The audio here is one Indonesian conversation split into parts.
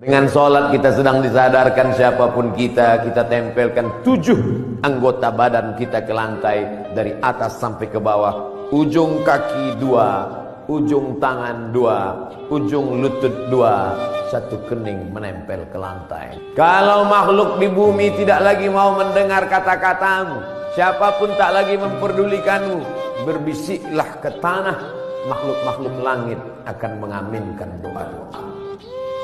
Dengan sholat kita sedang disadarkan siapapun kita tempelkan 7 anggota badan kita ke lantai dari atas sampai ke bawah. Ujung kaki 2, ujung tangan 2, ujung lutut 2, satu kening menempel ke lantai. Kalau makhluk di bumi tidak lagi mau mendengar kata-katamu, siapapun tak lagi memperdulikanmu, berbisiklah ke tanah, makhluk-makhluk langit akan mengaminkan doa-doa.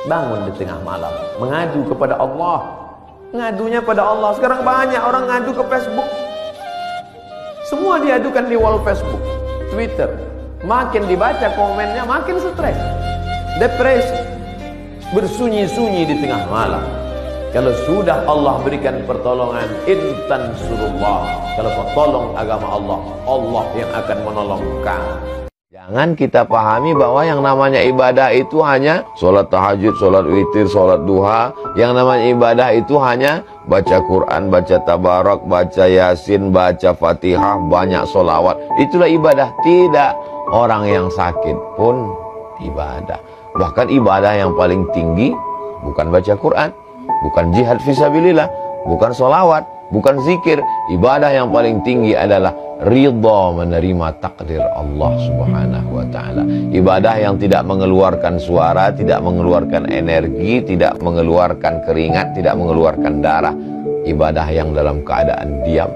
Bangun di tengah malam, mengadu kepada Allah. Ngadunya pada Allah. Sekarang banyak orang ngadu ke Facebook. Semua diadukan di wall Facebook, Twitter. Makin dibaca komennya, makin stres, depresi, bersunyi-sunyi di tengah malam. Kalau sudah Allah berikan pertolongan, intan surullah, kalau kau tolong agama Allah, Allah yang akan menolong kamu. Jangan kita pahami bahwa yang namanya ibadah itu hanya sholat tahajud, sholat witir, sholat duha. Yang namanya ibadah itu hanya baca Quran, baca tabarak, baca yasin, baca fatihah, banyak sholawat. Itulah ibadah. Tidak. Orang yang sakit pun ibadah. Bahkan ibadah yang paling tinggi bukan baca Quran, bukan jihad fisabilillah, bukan sholawat, bukan zikir. Ibadah yang paling tinggi adalah ridha menerima takdir Allah subhanahu wa ta'ala. Ibadah yang tidak mengeluarkan suara, tidak mengeluarkan energi, tidak mengeluarkan keringat, tidak mengeluarkan darah. Ibadah yang dalam keadaan diam,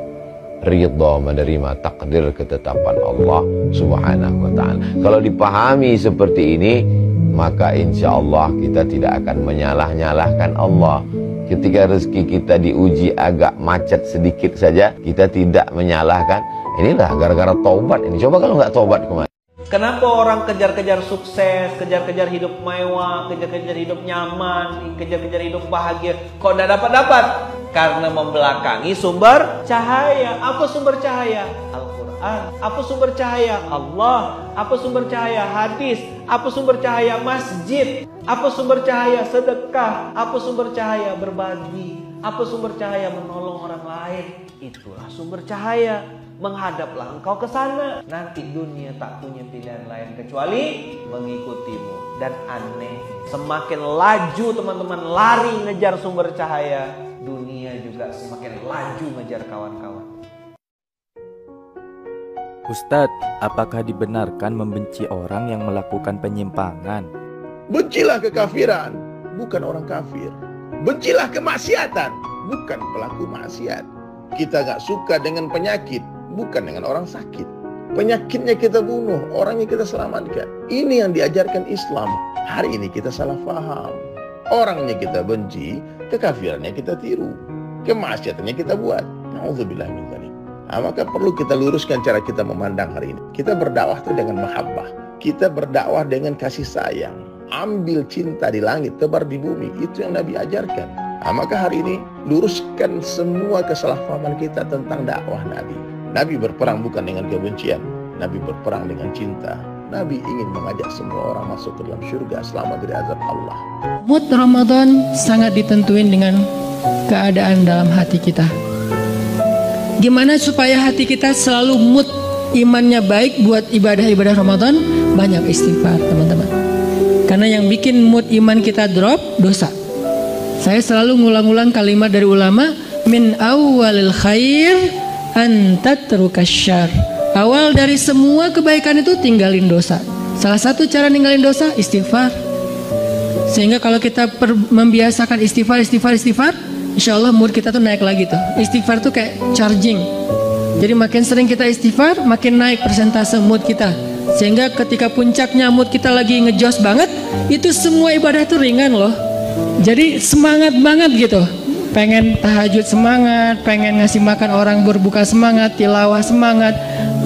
ridha menerima takdir ketetapan Allah subhanahu wa ta'ala. Kalau dipahami seperti ini, maka insya Allah kita tidak akan menyalah-nyalahkan Allah. Ketika rezeki kita diuji agak macet sedikit saja, kita tidak menyalahkan. Inilah gara-gara taubat ini. Coba kalau nggak taubat kemarin. Kenapa orang kejar-kejar sukses, kejar-kejar hidup mewah, kejar-kejar hidup nyaman, kejar-kejar hidup bahagia, kok nggak dapat-dapat? Karena membelakangi sumber cahaya. Apa sumber cahaya? Al-Quran. Apa sumber cahaya? Allah. Apa sumber cahaya? Hadis. Apa sumber cahaya? Masjid. Apa sumber cahaya? Sedekah. Apa sumber cahaya? Berbagi. Apa sumber cahaya? Menolong orang lain. Itulah sumber cahaya. Menghadaplah engkau ke sana. Nanti dunia tak punya pilihan lain kecuali mengikutimu. Dan aneh, semakin laju teman-teman lari ngejar sumber cahaya, dunia juga semakin laju ngejar kawan-kawan. Ustadz, apakah dibenarkan membenci orang yang melakukan penyimpangan? Bencilah kekafiran, bukan orang kafir. Bencilah kemaksiatan, bukan pelaku maksiat. Kita gak suka dengan penyakit, bukan dengan orang sakit. Penyakitnya kita bunuh, orangnya kita selamatkan. Ini yang diajarkan Islam. Hari ini kita salah paham. Orangnya kita benci, kekafirannya kita tiru, kemaksiatannya kita buat. Na'udzubillah min dzalik. Maka perlu kita luruskan cara kita memandang hari ini. Kita berdakwah itu dengan mahabbah. Kita berdakwah dengan kasih sayang. Ambil cinta di langit, tebar di bumi. Itu yang Nabi ajarkan. Maka hari ini luruskan semua kesalahpahaman kita tentang dakwah Nabi. Nabi berperang bukan dengan kebencian. Nabi berperang dengan cinta. Nabi ingin mengajak semua orang masuk ke dalam surga selamat dari azab Allah. Mood Ramadan sangat ditentuin dengan keadaan dalam hati kita. Gimana supaya hati kita selalu mood imannya baik buat ibadah-ibadah Ramadan? Banyak istighfar teman-teman. Karena yang bikin mood iman kita drop, dosa. Saya selalu ngulang-ulang kalimat dari ulama, min awwalil khair an tatrukas syarr. Awal dari semua kebaikan itu tinggalin dosa. Salah satu cara ninggalin dosa, istighfar. Sehingga kalau kita membiasakan istighfar, insya Allah mood kita tuh naik lagi tuh. Istighfar tuh kayak charging. Jadi makin sering kita istighfar, makin naik persentase mood kita. Sehingga ketika puncaknya mood kita lagi ngejos banget, itu semua ibadah tuh ringan loh. Jadi semangat banget gitu. Pengen tahajud semangat, pengen ngasih makan orang berbuka semangat, tilawah semangat.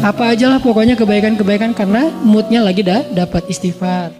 Apa aja lah pokoknya kebaikan-kebaikan karena moodnya lagi dapat istighfar.